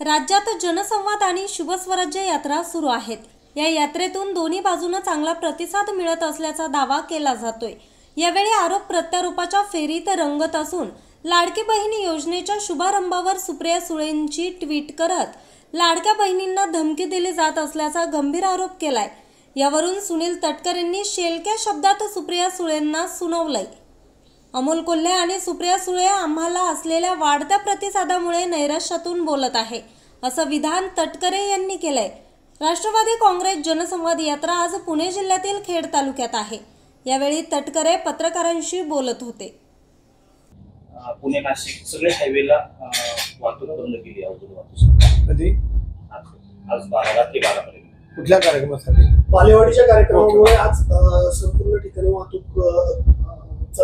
राज्यात जनसंवाद आणि शुभस्वराज्य यात्रा सुरू आहेत। या यात्रेतून दोन्ही बाजूंना चांगला प्रतिसाद मिळत असल्याचा दावा केला जातोय। यावेळी आरोप प्रत्यारोपाच्या फेरीत रंगत असून लाडकी बहीण योजनेच्या शुभारंभावर सुप्रिया सुळेंची ट्विट करत लाडक्या बहिणींना धमकी दिली जात असल्याचा गंभीर आरोप केलाय। यावरून सुनील तटकरे यांनी शेलक्या शब्दात सुप्रिया सुळेंना सुनावलंय। अमोल कोल्हे आणि सुप्रिया सुळे आम्हाला असलेल्या वाढत्या प्रतिसादामुळे नैराश्यातून बोलत आहे, असं विधान तटकरे यांनी केलंय। राष्ट्रवादी काँग्रेस जनसंवाद यात्रा आज पुणे जिल्ह्यातील खेड तालुक्यात आहे। यावेळी तटकरे पत्रकारांशी बोलत होते। पुणे नाशिक सगळे हायवेला वाहतूक बंद केली आहे। कधी? आज 12 ते 12 पर्यंत। कुठल्या कार्यक्रमासाठी? बालेवाडीच्या कार्यक्रमामुळे आज संपूर्ण ठिकाणी वाहतूक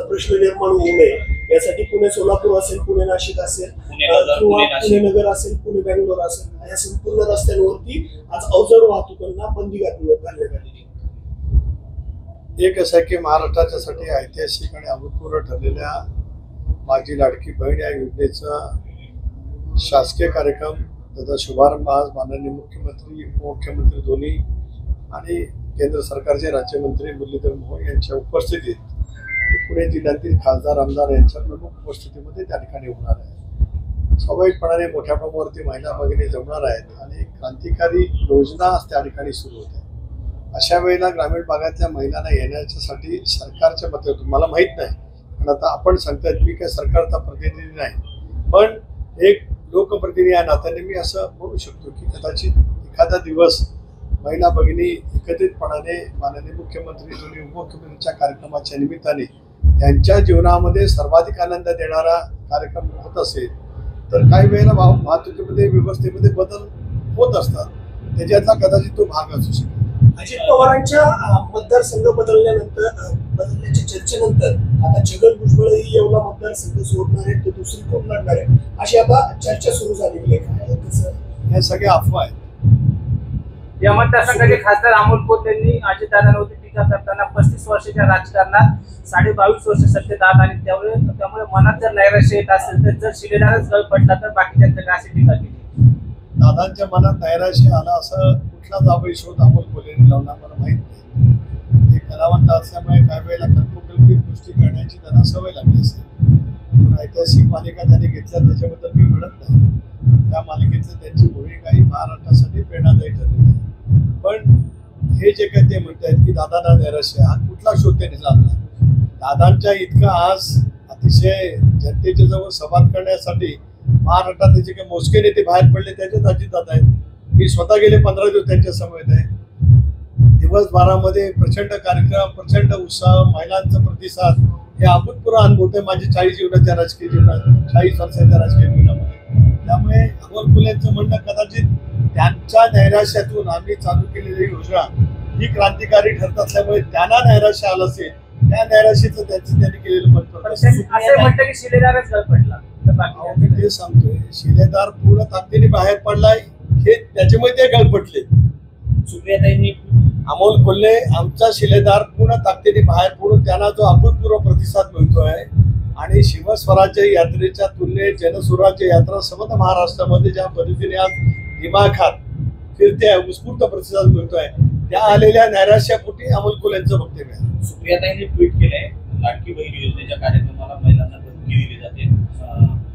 प्रश्न निर्माण होऊ नये यासाठी पुणे सोलापूर असेल, पुणे नाशिक असेल, पुणे नगर असेल, पुणे बेंगलोर असेल, या संपूर्ण रस्त्यांवरती आज अवजड वाहतुकांना बंदी घालण्यात आली। एक असं आहे की महाराष्ट्राच्यासाठी ऐतिहासिक आणि अभूतपूर्व ठरलेल्या माझी लाडकी बहीण या योजनेचा शासकीय कार्यक्रम त्याचा शुभारंभ आज माननीय मुख्यमंत्री, उपमुख्यमंत्री दोन्ही आणि केंद्र सरकारचे राज्यमंत्री मुरलीधर मोहोळ यांच्या उपस्थितीत पुणे जिल्ह्यातील खासदार आमदार यांच्या प्रमुख उपस्थितीमध्ये त्या ठिकाणी होणार आहे। स्वाभाविकपणाने मोठ्या प्रमाणावरती महिला भगिनी जमणार आहेत आणि क्रांतिकारी योजना त्या ठिकाणी सुरू होत आहे। अशा वेळेला ग्रामीण भागातल्या महिलांना येण्याच्यासाठी सरकारच्या मदत मला माहीत नाही, पण आता आपण सांगतायत मी काय सरकारचा प्रतिनिधी नाही, पण एक लोकप्रतिनिधी या नात्याने मी असं म्हणू शकतो की कदाचित एखादा दिवस महिला भगिनी एकत्रितपणाने माननीय मुख्यमंत्री दोन्ही उपमुख्यमंत्र्यांच्या कार्यक्रमाच्या निमित्ताने त्यांच्या जीवनामध्ये सर्वाधिक आनंद देणारा कार्यक्रम होत असेल तर काही वेळेला वाहतुकीमध्ये व्यवस्थेमध्ये बदल होत असतात, त्याच्याचा कदाचित तो भाग असू शकेल। अजित पवारांच्या मतदारसंघ बदलण्याच्या चर्चेनंतर आता छगन भुजबळ ही येवला मतदारसंघ सोडणार आहेत, तर दुसरी कोण लढणार आहे अशी आता चर्चा सुरू झालेली आहे। हे सगळे अफवा आहेत। या मतदारसंघाचे खासदार अमोल कोल्हे यांनी अजितदादांवरती टीका करताना 35 वर्षाच्या राजकारणात 22.5 वर्ष सत्तेत आहात आणि त्यामुळे मनात जर नैराश्य येत असेल तर जर शिलेदारच गळ पडला तर बाकीच्यांच्या अशी टीका केली। दादांच्या मनात नैराश्य आला असं कुठला जावई शोध अमोल कोल्हेने लावला मला माहित नाही। हे कलावंत असल्यामुळे काही वेळेला कल्पोकल्पित गोष्टी करण्याची त्यांना सवय लागली असेल, पण ऐतिहासिक मालिका त्यांनी घेतल्या त्याच्याबद्दल मी म्हणत नाही। त्या मालिकेतलं त्यांची भूमिका ही महाराष्ट्रासाठी प्रेरणादायी ठरलेली आहे। पण हे जे काही ते म्हणतात की दादांना नैराश्य, हा कुठला शोध त्यांनी लावला? दादांच्या इतका आज अतिशय जनतेच्या जवळ संवाद करण्यासाठी महाराष्ट्रात जे काही मोजके नेते बाहेर पडले त्याच्यात अजितदादा आहेत। मी स्वतः गेले 15 दिवस त्यांच्या समवेत आहे। दिवसभरामध्ये प्रचंड कार्यक्रम, प्रचंड उत्साह, महिलांचा प्रतिसाद हे अभूतपूर्व अनुभवते माझे 40 जीवनाच्या राजकीय जीवनात, 40 वर्षाच्या राजकीय जीवनामध्ये। त्यामुळे अमोल कोल्हेंचं म्हणणं कदाचित त्यांच्या नैराश्यातून आम्ही चालू केलेली योजना ही क्रांतिकारी ठरत असल्यामुळे त्यांना नैराश्य आलं असेल, त्या नैराश्याचं त्यांनी केलेलं म्हणतं की शिलेदारच गळ पडला। मी ते सांगतोय, शिलेदार पूर्ण ताकदीने बाहेर पडलाय हे त्याच्यामुळे ते गळपटले। सुप्रियाताईंनी अमोल कोल्हे आमचा शिलेदार पूर्ण ताकदीने बाहेर पडून त्यांना जो अभूतपूर्व प्रतिसाद मिळतोय आणि शिवस्वराज्य यात्रेच्या तुलनेत जनस्वराज्य यात्रा समग्र महाराष्ट्रामध्ये ज्या पद्धतीने आज दिमाखात फिरते उत्स्फूर्त प्रतिसाद मिळतोय, त्या आलेल्या नैराश्यापोटी अमोल कोल्हेंचं वक्तव्य आहे। सुप्रियाताईंनी ट्विट केलंय, लाडकी बहीण योजनेच्या कार्यक्रमाला महिलांना धमकी दिली जाते,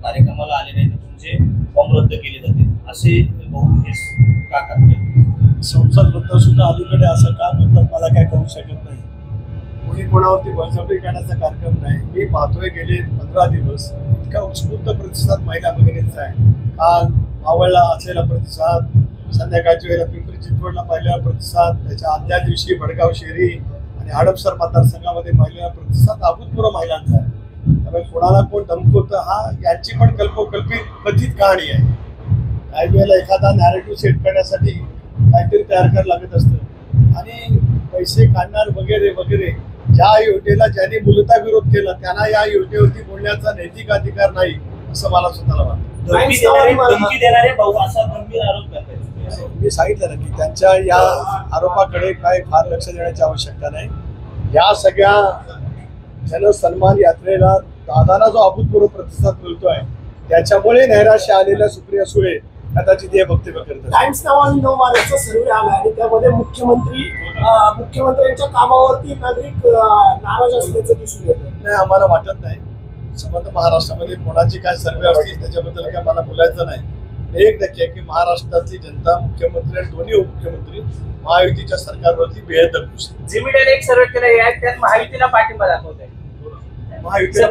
कार्यक्रमाला आले नाही तर तुमचे फॉर्म रद्द केले जाते, असे का करतात? संसद सुद्धा अलीकडे असं का म्हणतात मला काय कळू शकत नाही। कोणी कोणावरती बळजबरी करण्याचा कार्यक्रम नाही। मी पाहतोय गेले 15 दिवस इतका उत्स्फूर्त प्रतिसाद महिला भगिनींचा आहे। काल मावळला असलेला प्रतिसाद, संध्याकाळच्या वेळेला पिंपरी चिंचवडला पाहिलेला प्रतिसाद, त्याच्या आदल्या दिवशी भडगाव शेरी आणि हडपसर मतदारसंघामध्ये पाहिलेला प्रतिसाद अभूतपूर्व महिलांचा आहे। त्यामुळे कोणाला कोण धमकवतं हा याची पण कल्पोकल्पित कथित कहाणी आहे। काही वेळेला एखादा नॅरेटिव्ह सेट करण्यासाठी काहीतरी तयार करायला लागत असतं आणि पैसे काढणार वगैरे वगैरे। ज्या योजनेला ज्यांनी मूलतः विरोध केला त्यांना या योजनेवरती बोलण्याचा नैतिक अधिकार नाही असं मला स्वतःला वाटतं। धमकी देणारे भाऊ असा गंभीर आरोप करतात। मी सांगितलं ना की त्यांच्या या आरोपाकडे काय फार लक्ष देण्याची आवश्यकता नाही। या सगळ्या जनसन्मान यात्रेला दादांना जो अभूतपूर्व प्रतिसाद मिळतोय त्याच्यामुळे नैराश्य आलेल्या सुप्रिया सुळे कदाचित हे वक्तव्य करतात. टाइम्स नावाने नवमाराचा सर्वे आला आणि त्यामध्ये मुख्यमंत्र्यांच्या कामावरती नागरिक नाराज असल्याचं दिसून येतं. नाही, आम्हाला वाटत नाही. समजा महाराष्ट्रामध्ये कोणाची काय सर्वे असतील त्याच्याबद्दल काय मला बोलायचं नाही. एक नक्की आहे की महाराष्ट्रातली जनता, मुख्यमंत्री आणि दोन्ही उपमुख्यमंत्री महायुतीच्या सरकारवरती बेहद खुश. जी मीडियाने एक सर्वे केला त्यात महायुतीला पाठिंबा दाखवत आहे. महायुतीला